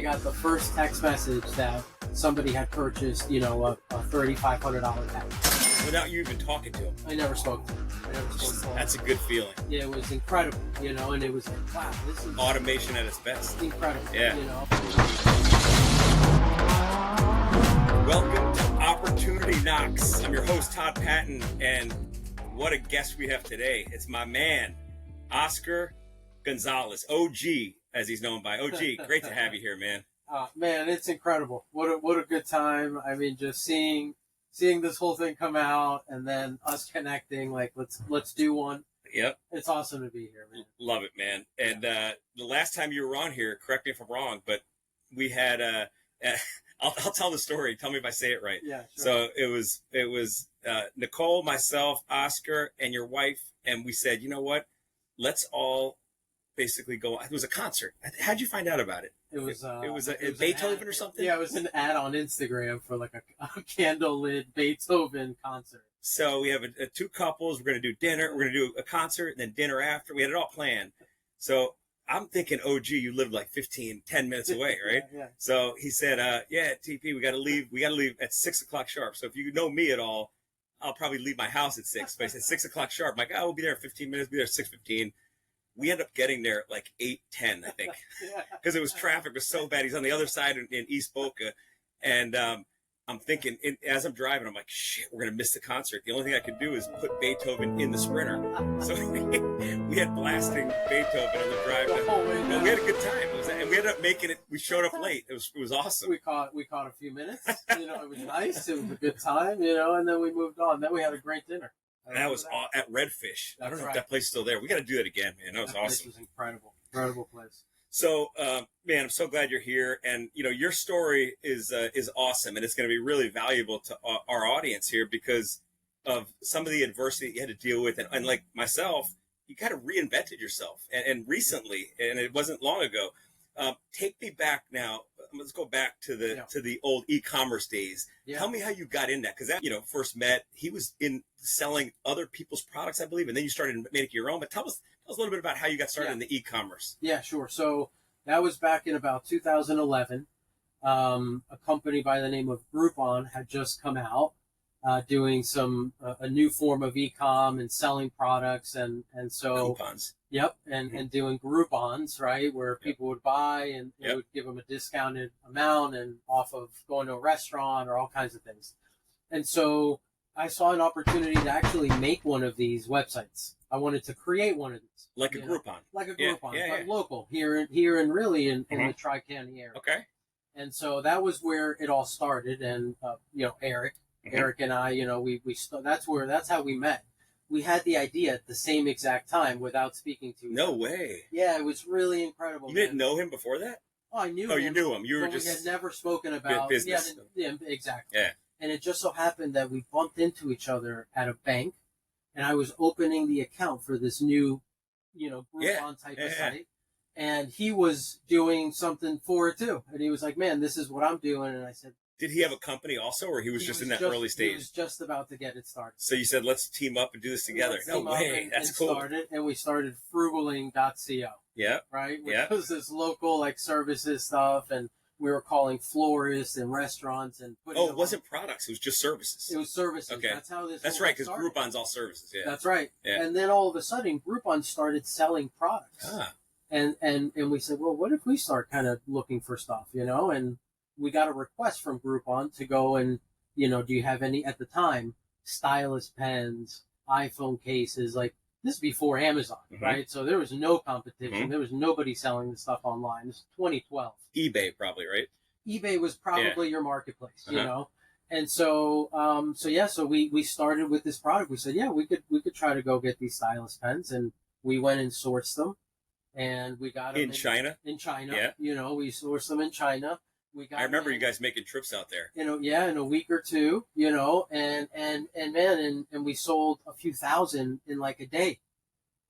got the first text message that somebody had purchased, a $3,500 package. Without you even talking to him. I never spoke to him. That's a good feeling. Yeah, it was incredible, and it was like, wow, this is automation at its best. Incredible. Yeah. Welcome to Opportunity Knocks. I'm your host, Todd Paton, and what a guest we have today. It's my man, Oscar Gonzalez, OG, as he's known by. OG, great to have you here, man. Man, it's incredible. What a good time. I mean, just seeing this whole thing come out and then us connecting, like let's do one. Yep. It's awesome to be here, man. Love it, man. And the last time you were on here, correct me if I'm wrong, but we had I'll tell the story. Tell me if I say it right. Yeah, sure. So it was Nicole, myself, Oscar, and your wife, and we said, you know what? Let's all basically go. It was a concert. How'd you find out about it? It was Beethoven or something? Yeah, it was an ad on Instagram for like a candlelit Beethoven concert. So we have two couples. We're going to do dinner. We're going to do a concert and then dinner after. We had it all planned. So I'm thinking, OG, you lived like 10 minutes away, right? Yeah. So he said, yeah, TP, we got to leave. We got to leave at 6 o'clock sharp. So if you know me at all, I'll probably leave my house at 6. But he said 6 o'clock sharp. I'm like, we'll be there in 15 minutes. Be there at 6:15. We end up getting there at like 8:10, I think, because it was traffic was so bad. He's on the other side in East Boca, and I'm thinking as I'm driving, I'm like, shit, we're gonna miss the concert. The only thing I could do is put Beethoven in the Sprinter. So we had blasting Beethoven on the drive. But we had a good time. And we ended up making it. We showed up late. It was awesome. We caught a few minutes. It was nice. It was a good time. And then we moved on. Then we had a great dinner. And that was at Redfish. I don't know if that place is still there. We got to do that again, man. That was awesome. This was incredible place. So, man, I'm so glad you're here. And your story is awesome, and it's going to be really valuable to our audience here because of some of the adversity that you had to deal with, and like myself, you kind of reinvented yourself, and recently, and it wasn't long ago. Take me back now. Let's go back to the old e-commerce days. Yeah. Tell me how you got in that, because first met. He was in selling other people's products, I believe, and then you started making your own. But tell us a little bit about how you got started in the e-commerce. Yeah, sure. So that was back in about 2011. A company by the name of Groupon had just come out, doing a new form of e-com and selling products, and so coupons. Yep, and doing Groupons, right, where people would buy and it would give them a discounted amount and off of going to a restaurant or all kinds of things. And so I saw an opportunity to actually make one of these websites. I wanted to create one of these. Like a Groupon. Like a Groupon, but local, here and really in the Tri-County area. Okay. And so that was where it all started. And, Eric and I, that's how we met. We had the idea at the same exact time without speaking to each other. No way. Yeah, it was really incredible. You didn't know him before that? Oh, I knew him. Oh, you knew him. You were just... we had never spoken about... business. Yeah, exactly. Yeah. And it just so happened that we bumped into each other at a bank, and I was opening the account for this new, Groupon type of site. And he was doing something for it too. And he was like, man, this is what I'm doing. And I said... Did he have a company also, or he was just in that early stage? He was just about to get it started. So you said, let's team up and do this together. No way. That's cool. We started frugaling.co. Yeah. Right? Which was this local services stuff, and we were calling florists and restaurants and putting it wasn't products, it was just services. It was services. Okay. That's how this That's right, because Groupon's all services. Yeah. That's right. Yeah. And then all of a sudden Groupon started selling products. Ah. And we said, well, what if we start kind of looking for stuff, and we got a request from Groupon to go and, do you have any, at the time, stylus pens, iPhone cases, like this is before Amazon, right? So there was no competition. There was nobody selling the stuff online. This is 2012. eBay probably, right? eBay was probably your marketplace, And so, so we started with this product. We said, we could try to go get these stylus pens, and we went and sourced them, and we got them in China. In China, we sourced them in China. I remember you guys making trips out there. In a week or two, and we sold a few thousand in like a day.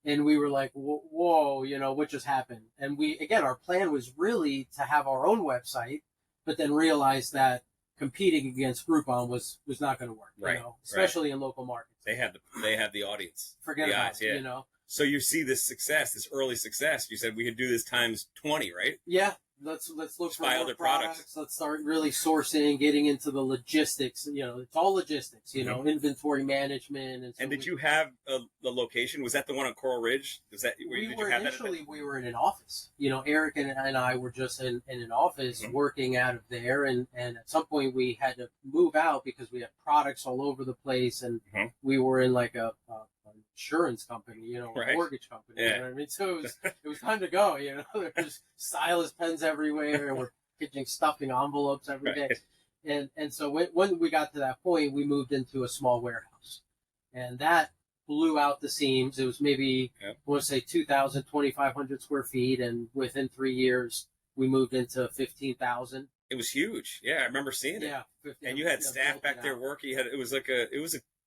And we were like, whoa, what just happened? And our plan was really to have our own website, but then realized that competing against Groupon was not going to work, right? Especially in local markets. They had the audience. Forget about it, So you see this success, this early success. You said we could do this times 20, right? Yeah. let's look Just for buy more other products. products. Let's start really sourcing, getting into the logistics. It's all logistics. Inventory management. And so did you have the location? Was that the one on Coral Ridge? Was that where we did were you have initially that? we were in an office. Eric and I were just in an office working out of there, and at some point we had to move out because we had products all over the place, and we were in like an insurance company, a mortgage company. Yeah. You know what I mean? So it was time to go. There's stylus pens everywhere, and we're stuffing envelopes every day. And so when we got to that point, we moved into a small warehouse, and that blew out the seams. It was maybe, I want to say 2,000, 2,500 square feet. And within 3 years, we moved into 15,000. It was huge. Yeah, I remember seeing it. Yeah. And you had staff back there working. It was a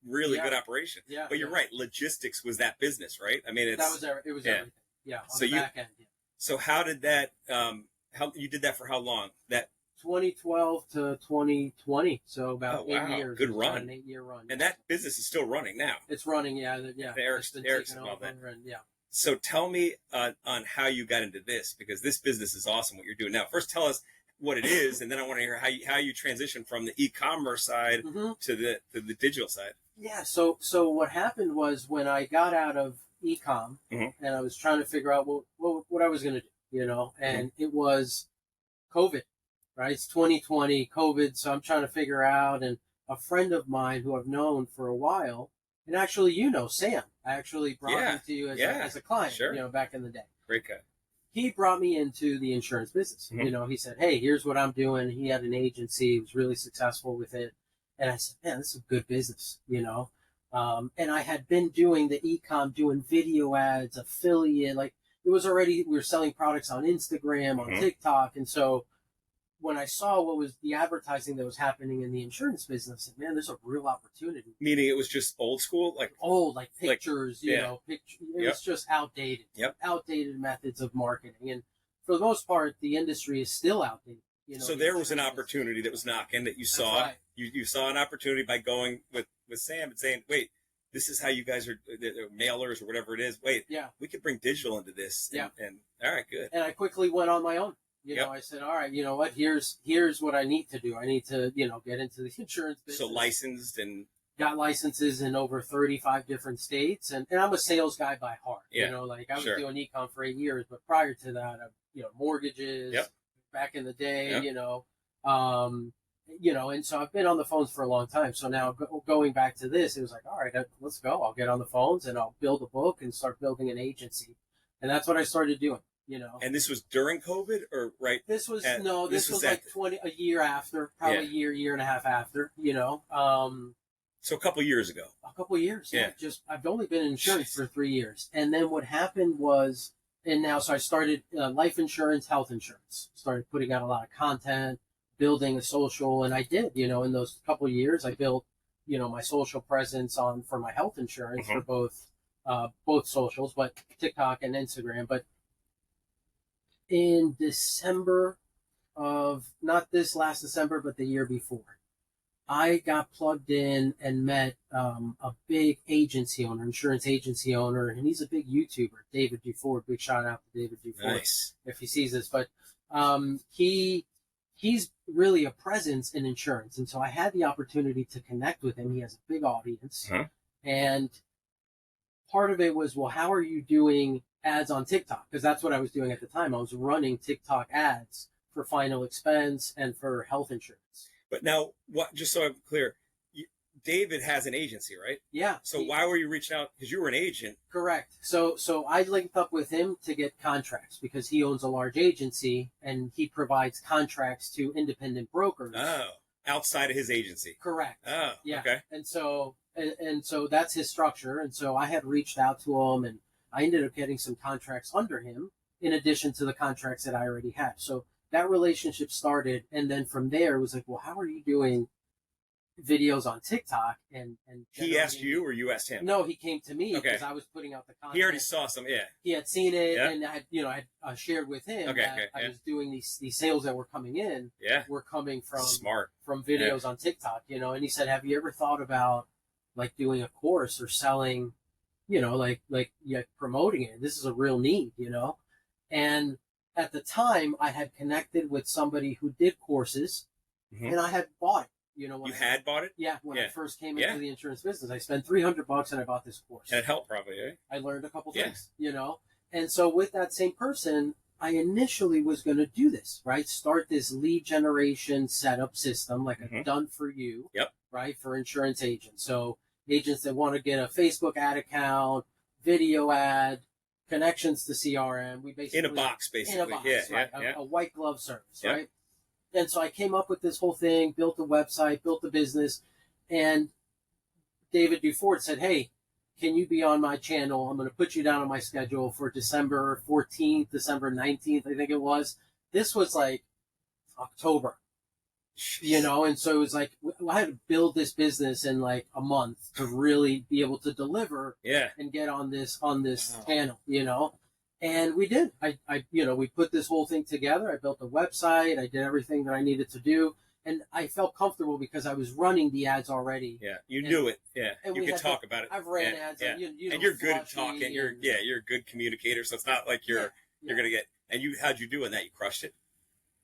really good operation. Yeah. But you're right. Logistics was that business, right? I mean, it was everything. Yeah. On the back end. Yeah. So how did that, how you did that for how long? That 2012 to 2020, so about 8 years. Good run. An 8-year run. And that business is still running now. It's running, yeah. Eric's involved in it. And, yeah. So tell me on how you got into this, because this business is awesome what you're doing now. First, tell us what it is, and then I want to hear how you transition from the e-commerce side to the digital side. Yeah. So what happened was when I got out of e-com and I was trying to figure out what I was going to do, and it was COVID. Right, it's 2020, COVID, so I'm trying to figure out, and a friend of mine who I've known for a while, and actually, Sam, I actually brought him to you as a client, back in the day. Great guy. He brought me into the insurance business. He said, hey, here's what I'm doing. He had an agency, he was really successful with it. And I said, man, this is a good business, and I had been doing the e-com, doing video ads, affiliate, like it was already, we were selling products on Instagram, on TikTok, and so when I saw what was the advertising that was happening in the insurance business, I said, man, there's a real opportunity. Meaning it was just old school? Like pictures, it was just outdated. Outdated methods of marketing. And for the most part, the industry is still outdated. So there was an opportunity that was knocking that you saw. Right. You saw an opportunity by going with Sam and saying, wait, this is how you guys are, mailers or whatever it is. Wait, we could bring digital into this. And all right, good. And I quickly went on my own. I said, all right, you know what? Here's what I need to do. I need to, get into the insurance business. So licensed and got licenses in over 35 different states, and I'm a sales guy by heart. I was doing e-com for 8 years, but prior to that, mortgages. Back in the day, and so I've been on the phones for a long time. So now going back to this, it was like, all right, let's go. I'll get on the phones and I'll build a book and start building an agency, and that's what I started doing. And this was during COVID, or right? This was like a year after, probably a year and a half after, So a couple years ago. A couple of years. Yeah. I've only been in insurance for 3 years. And then what happened was, so I started life insurance, health insurance, started putting out a lot of content, building a social. And I did, in those couple of years, I built, my social presence for my health insurance for both socials, but TikTok and Instagram. But in December of, not this last December, but the year before, I got plugged in and met a big agency owner, insurance agency owner, and he's a big YouTuber, David Duford. Big shout out to David Duford if he sees this. But he's really a presence in insurance, and so I had the opportunity to connect with him. He has a big audience, and part of it was, well, how are you doing ads on TikTok? Because that's what I was doing at the time. I was running TikTok ads for final expense and for health insurance. But now, just so I'm clear, David has an agency, right? Yeah. So why were you reaching out? Because you were an agent. Correct. So I linked up with him to get contracts because he owns a large agency and he provides contracts to independent brokers. Oh, outside of his agency. Correct. Oh, yeah. Okay. And so that's his structure. And so I had reached out to him, and I ended up getting some contracts under him in addition to the contracts that I already had. So that relationship started, and then from there it was like, well, how are you doing videos on TikTok? And he asked you, or you asked him? No, he came to me because I was putting out the content. He already saw some, He had seen it, and I had shared with him that I was doing these sales that were coming in. Were coming from videos on TikTok, and he said, have you ever thought about like doing a course or selling, like promoting it? This is a real need, and at the time, I had connected with somebody who did courses, and I had bought it. You know, you had bought it? Yeah, when I first came Yeah. into the insurance business, I spent $300 and I bought this course. And it helped probably, eh? I learned a couple things, you know. And so with that same person, I initially was going to do this, right? Start this lead generation setup system, like a done for you, right, for insurance agents. So agents that want to get a Facebook ad account, video ad, connections to CRM. We basically in a box, basically. In a box, right? A white glove service, right? And so I came up with this whole thing, built a website, built the business, and David Duford said, "Hey, can you be on my channel? I'm going to put you down on my schedule for December 14th, December 19th, I think it was." This was like October, you know, and so it was like I had to build this business in like a month to really be able to deliver and get on this channel, you know. And we did. I you know, we put this whole thing together. I built a website. I did everything that I needed to do. And I felt comfortable because I was running the ads already. Yeah, you knew it. Yeah, and you could talk about it. I've ran ads. Yeah. You know, and you're good at talking. You're a good communicator. So it's not like you're gonna get. And how'd you do in that? You crushed it.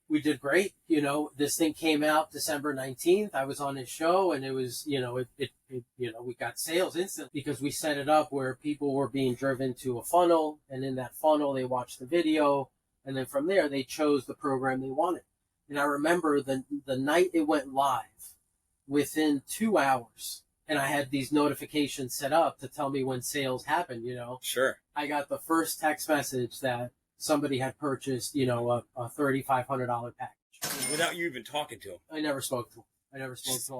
We did great. You know, this thing came out December 19th. I was on his show, and it was, you know, it you know, we got sales instantly because we set it up where people were being driven to a funnel, and in that funnel they watched the video, and then from there they chose the program they wanted. And I remember the night it went live, within 2 hours, and I had these notifications set up to tell me when sales happened, you know. Sure. I got the first text message that somebody had purchased, you know, a $3,500 package. Without you even talking to him. I never spoke to him.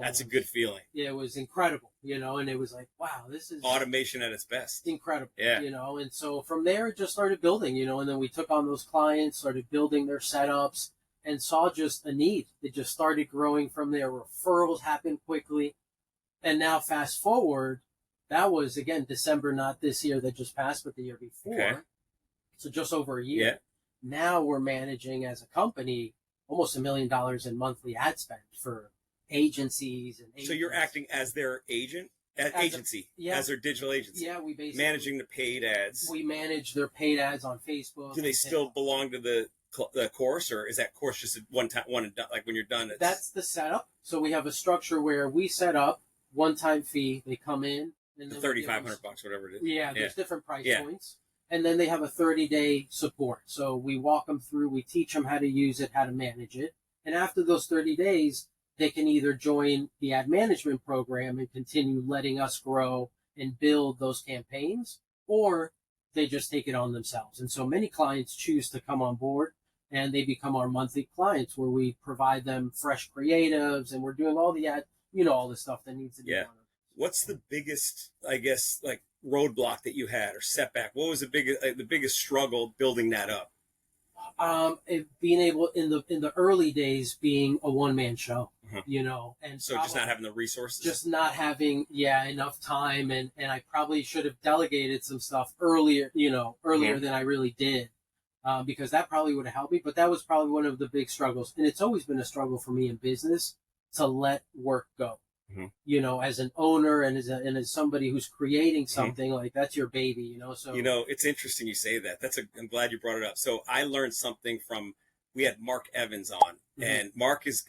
That's a good feeling. Yeah, it was incredible, you know, and it was like, wow, this is automation at its best. Incredible. Yeah. You know, and so from there it just started building, you know, and then we took on those clients, started building their setups, and saw just a need. It just started growing from there. Referrals happened quickly. And now fast forward, that was, again, December, not this year that just passed, but the year before. Okay. So just over a year. Yeah. Now we're managing as a company almost $1 million in monthly ad spend for agencies and agents. So you're acting as their agent? Agency, as their digital agency. Yeah, we basically managing the paid ads. We manage their paid ads on Facebook. Do they still belong to the course, or is that course just one and done? Like when you're done, that's the setup. So we have a structure where we set up one-time fee. They come in, and the $3,500, whatever it is. Yeah, there's different price points, and then they have a 30-day support. So we walk them through. We teach them how to use it, how to manage it, and after those 30 days, they can either join the ad management program and continue letting us grow and build those campaigns, or they just take it on themselves. And so many clients choose to come on board, and they become our monthly clients where we provide them fresh creatives, and we're doing all the ad, you know, all the stuff that needs to be done. What's the biggest, I guess, like roadblock that you had or setback? What was the biggest struggle building that up? Being able in the early days being a one-man show, you know, and so just not having the resources, just not having enough time, and I probably should have delegated some stuff earlier than I really did, because that probably would have helped me. But that was probably one of the big struggles, and it's always been a struggle for me in business to let work go. You know, as an owner and as somebody who's creating something, like that's your baby, you know. So, you know, it's interesting you say that. I'm glad you brought it up. So I learned something we had Mark Evans on, and Mark he's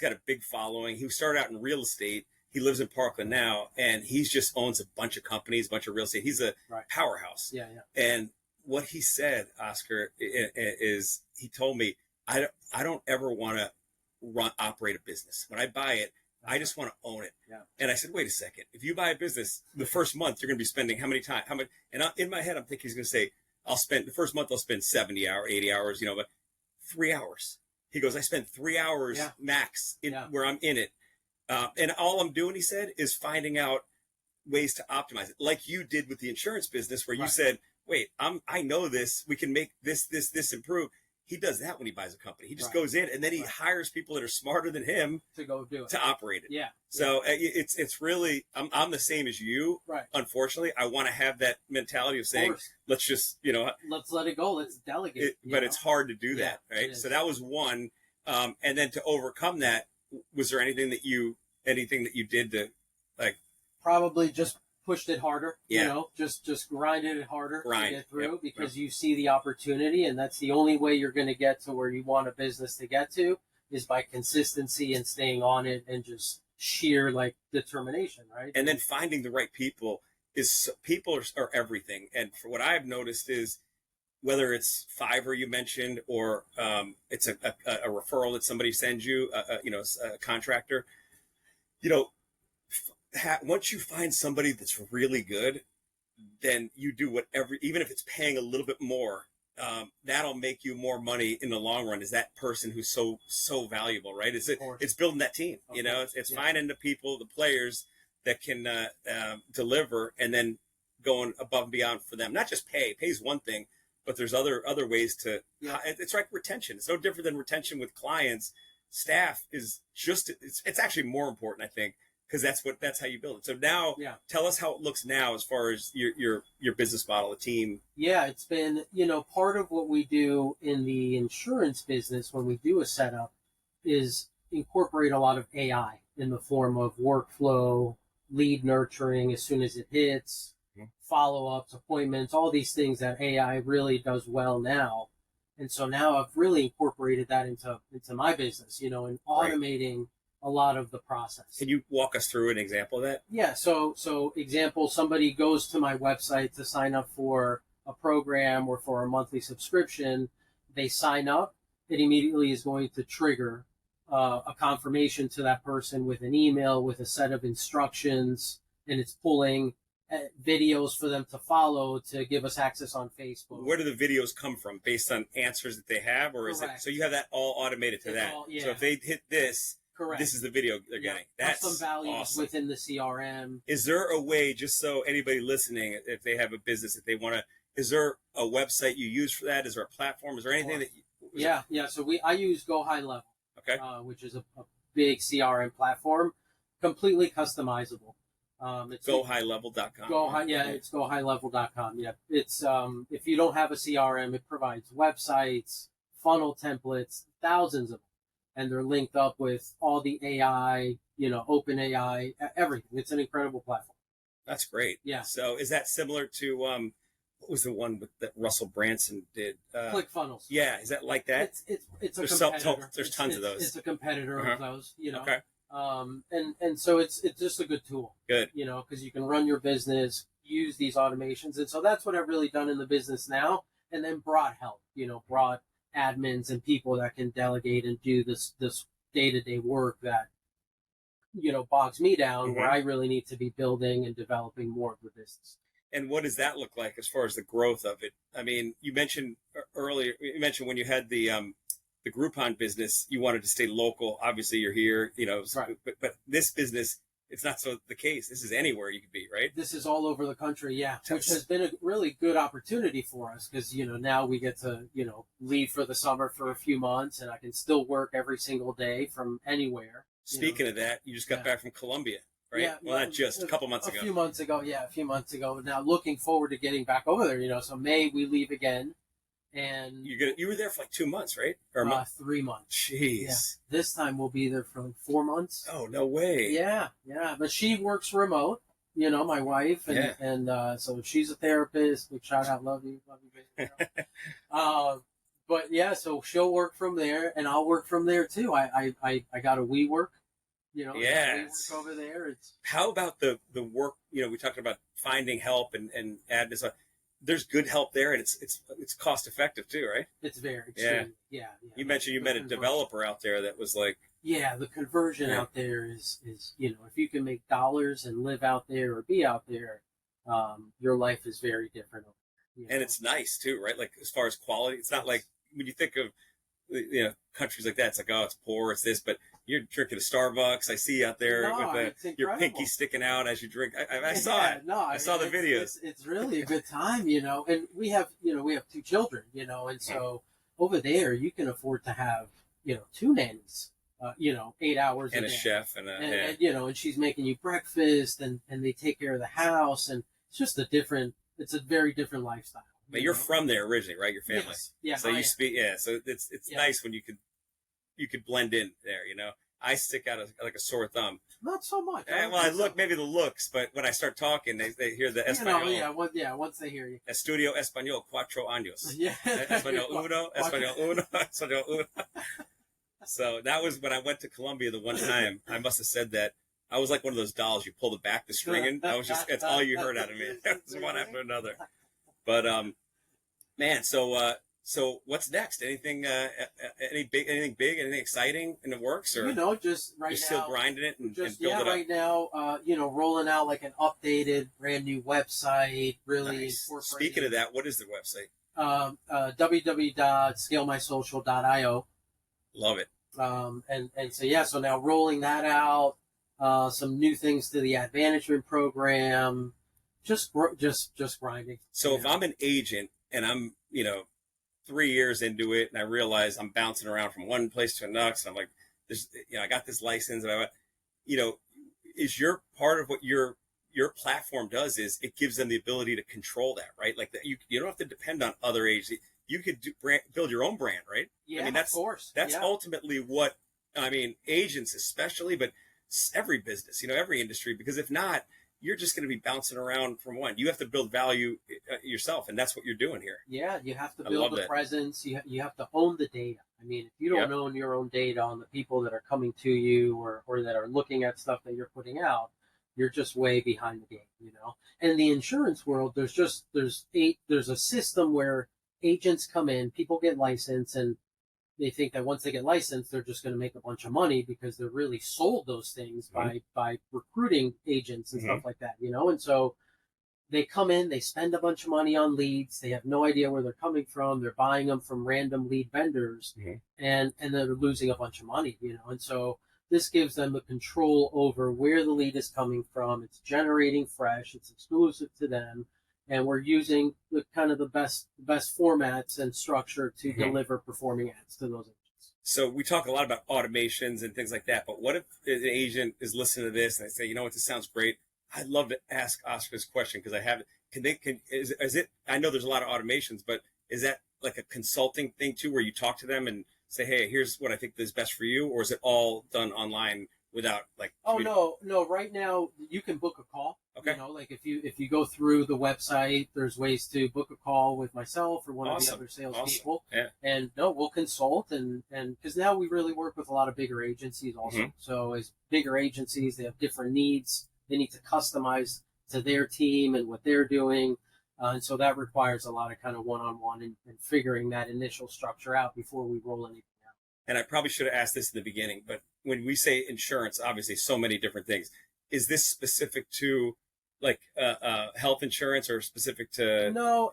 got a big following. He started out in real estate. He lives in Parkland now, and he just owns a bunch of companies, a bunch of real estate. He's a powerhouse. Yeah. And what he said, Oscar, is he told me, I don't ever want to operate a business. When I buy it, I just want to own it. Yeah. And I said, wait a second. If you buy a business, the first month you're going to be spending how many? And in my head, I'm thinking he's going to say, the first month I'll spend 70 hours, 80 hours, you know, but 3 hours. He goes, I spend 3 hours max where I'm in it. And all I'm doing, he said, is finding out ways to optimize it. Like you did with the insurance business where you said, wait, I know this, we can make this improve. He does that when he buys a company. He just goes in, and then he hires people that are smarter than him to go do it, to operate it. Yeah. So it's really, I'm the same as you. Right. Unfortunately, I want to have that mentality of saying, let's just, you know, let's let it go. Let's delegate. But it's hard to do that, right? So that was one. And then to overcome that, was there anything that you did to, like? Probably just pushed it harder, just grinded it harder to get through because you see the opportunity, and that's the only way you're going to get to where you want a business to get to is by consistency and staying on it and just sheer like determination, right? And then finding the right people are everything. And for what I've noticed is whether it's Fiverr you mentioned or it's a referral that somebody sends you, a contractor, once you find somebody that's really good, then you do whatever, even if it's paying a little bit more, that'll make you more money in the long run. Is that person who's so valuable, right? It's building that team, it's finding the people, the players that can deliver, and then going above and beyond for them. Not just pay's one thing, but there's other ways to, it's like retention. It's no different than retention with clients. Staff is it's actually more important, I think, because that's how you build it. So now, tell us how it looks now as far as your business model, the team. Yeah, it's been, part of what we do in the insurance business when we do a setup is incorporate a lot of AI in the form of workflow, lead nurturing as soon as it hits, follow-ups, appointments, all these things that AI really does well now. And so now I've really incorporated that into my business, and automating a lot of the process. Can you walk us through an example of that? Yeah. So example, somebody goes to my website to sign up for a program or for a monthly subscription. They sign up. It immediately is going to trigger a confirmation to that person with an email, with a set of instructions, and it's pulling videos for them to follow to give us access on Facebook. Where do the videos come from? Based on answers that they have, or is it so you have that all automated to that? So if they hit this, correct, this is the video they're getting. That's some values awesome. Within the CRM. Is there a way, just so anybody listening, if they have a business that they want to, is there a website you use for that? Is there a platform? Is there anything that? Yeah. So I use Go High Level, which is a big CRM platform, completely customizable. It's GoHighLevel.com. It's GoHighLevel.com. Yeah, it's if you don't have a CRM, it provides websites, funnel templates, thousands of them, and they're linked up with all the AI, open AI, everything. It's an incredible platform. That's great. Yeah. So is that similar to what was the one that Russell Branson did? ClickFunnels. Yeah, is that like that? It's a competitor. There's tons of those. It's a competitor of those. Okay. And so it's just a good tool. Good. Because you can run your business, use these automations. And so that's what I've really done in the business now. And then brought help, brought admins and people that can delegate and do this day-to-day work that, bogs me down where I really need to be building and developing more of the business. And what does that look like as far as the growth of it? I mean, you mentioned earlier, when you had the Groupon business, you wanted to stay local. Obviously, you're here, right. But this business, it's not so the case. This is anywhere you could be, right? This is all over the country, which has been a really good opportunity for us because, now we get to, leave for the summer for a few months and I can still work every single day from anywhere. Speaking of that, you just got back from Colombia, right? Yeah, well, not just a couple months ago. A few months ago. Now looking forward to getting back over there, so May we leave again. And you were there for like 2 months, right? Or 3 months. Jeez. Yeah. This time we'll be there for like 4 months. Oh, no way. Yeah. But she works remote, my wife, and so she's a therapist. Big shout out, love you, baby. But yeah, so she'll work from there, and I'll work from there too. I got a WeWork, WeWork over there. How about the work? We talked about finding help and admin. There's good help there, and it's cost effective too, right? It's very extreme. Yeah. You mentioned you met a developer out there that was like, the conversion out there is if you can make dollars and live out there or be out there, your life is very different. And it's nice too, right? Like as far as quality, it's not like when you think of countries like that, it's like, oh, it's poor, it's this, but you're drinking a Starbucks. I see you out there with your pinky sticking out as you drink. I saw it. I saw the videos. It's really a good time, and we have 2 children, and so over there you can afford to have, 2 nannies, 8 hours and a day. Chef and and she's making you breakfast and they take care of the house, and it's just it's a very different lifestyle. But you're from there originally, right? Your family. Yes. Yeah. So you speak. Yeah. So it's nice when you could blend in there. I stick out like a sore thumb. Not so much. Well, I look, maybe the looks, but when I start talking, they hear the Espanol. Once they hear you. Estudio Español 4 años. Yeah. Español uno, Español uno, Español uno. So that was when I went to Colombia the one time. I must have said that. I was like one of those dolls. You pull the back, the string in. It's all you heard out of me. It was one after another. But, man, so what's next? Anything, anything big, anything exciting in the works? Or just right now. You're still grinding it and building it up? Right now, rolling out like an updated, brand new website, really nice. incorporating. Speaking of that, what is the website? www.scalemysocial.io. Love it. So now rolling that out, some new things to the ad management program, just grinding. So if I'm an agent and I'm, 3 years into it and I realize I'm bouncing around from one place to another, and I'm like, I got this license, and is your part of what your platform does is it gives them the ability to control that, right? Like that, you don't have to depend on other agents. You could build your own brand, right? Yeah, of course. That's ultimately what, agents especially, but every business, every industry, because if not, you're just going to be bouncing around from one. You have to build value yourself, and that's what you're doing here. Yeah, you have to build the presence. You have to own the data. If you don't own your own data on the people that are coming to you or that are looking at stuff that you're putting out, you're just way behind the game, And in the insurance world, there's a system where agents come in, people get licensed, and they think that once they get licensed, they're just going to make a bunch of money because they're really sold those things by recruiting agents and stuff like that, And so they come in, they spend a bunch of money on leads. They have no idea where they're coming from. They're buying them from random lead vendors, and they're losing a bunch of money, And so this gives them the control over where the lead is coming from. It's generating fresh. It's exclusive to them. And we're using the best formats and structure to deliver performing ads to those agents. So we talk a lot about automations and things like that, but what if an agent is listening to this and they say, this sounds great. I'd love to ask Oscar this question because I have it. Is it, I know there's a lot of automations, but is that like a consulting thing too, where you talk to them and say, hey, here's what I think is best for you? Or is it all done online without No. Right now you can book a call. Okay. If you go through the website, there's ways to book a call with myself or one of the other salespeople. Yeah. And we'll consult and because now we really work with a lot of bigger agencies also. So as bigger agencies, they have different needs. They need to customize to their team and what they're doing. And so that requires a lot of one-on-one and figuring that initial structure out before we roll anything out. And I probably should have asked this in the beginning, but when we say insurance, obviously so many different things. Is this specific to health insurance or specific to? No,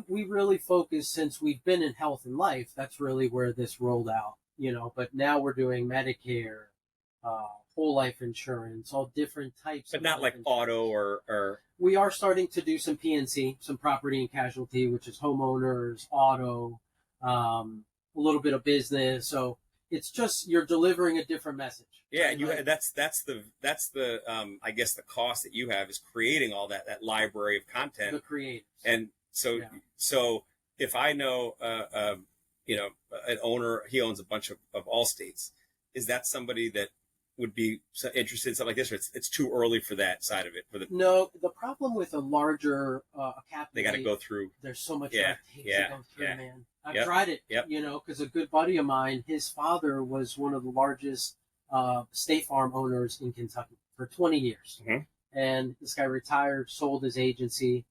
we really focus, since we've been in health and life, that's really where this rolled out, but now we're doing Medicare, whole life insurance, all different types. But not like auto or. We are starting to do some PNC, some property and casualty, which is homeowners, auto, a little bit of business. So it's just, you're delivering a different message. Yeah, that's the I guess the cost that you have is creating all that library of content. The creators. And so if I know an owner, he owns a bunch of Allstates, is that somebody that would be interested in something like this, or it's too early for that side of it? No, the problem with a larger cap, they got to go through. There's so much to go through, man. I've tried it, Yep. Because a good buddy of mine, his father was one of the largest State Farm owners in Kentucky for 20 years. And this guy retired, sold his agency.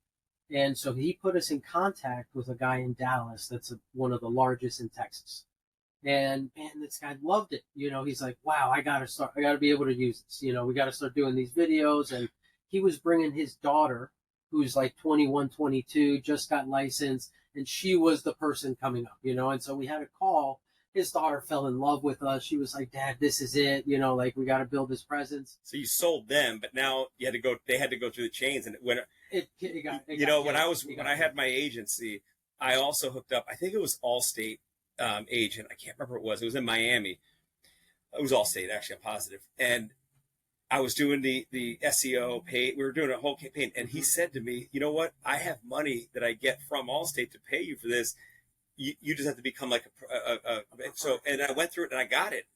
And so he put us in contact with a guy in Dallas that's one of the largest in Texas. And man, this guy loved it. He's like, wow, I got to be able to use this. We got to start doing these videos. And he was bringing his daughter, who's like 21, 22, just got licensed. And she was the person coming up, And so we had a call. His daughter fell in love with us. She was like, Dad, this is it. We got to build this presence. So you sold them, but now they had to go through the chains. And when I had my agency, I also hooked up, I think it was Allstate agent. I can't remember what it was. It was in Miami. It was Allstate, actually, I'm positive. And I was doing the SEO pay. We were doing a whole campaign. And he said to me, you know what? I have money that I get from Allstate to pay you for this. You just have to become like and I went through it and I got it.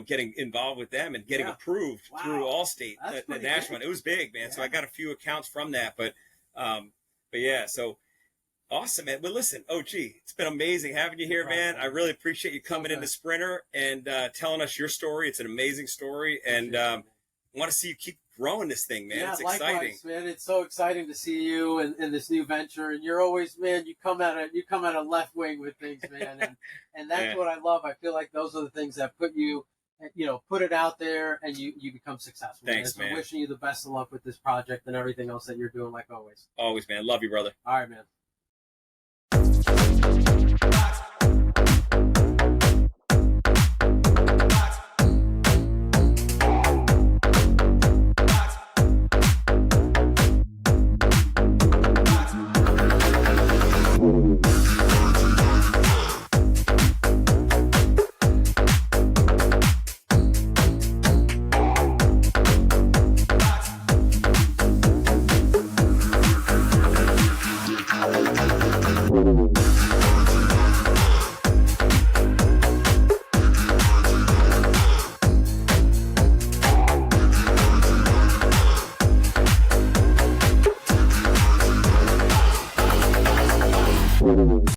getting involved with them and getting approved through Allstate, the national one. It was big, man. Yeah. So I got a few accounts from that, but yeah, so awesome, man. Well, listen, OG, it's been amazing having you here, man. I really appreciate you coming into Sprinter and telling us your story. It's an amazing story, and I want to see you keep growing this thing, man. It's exciting. Likewise, man. It's so exciting to see you in this new venture, and you're always, man. You come at a left wing with things, man, and that's what I love. I feel like those are the things that put you, put it out there, and you become successful. Thanks, man. So wishing you the best of luck with this project and everything else that you're doing, like always. Always, man. Love you, brother. All right, man.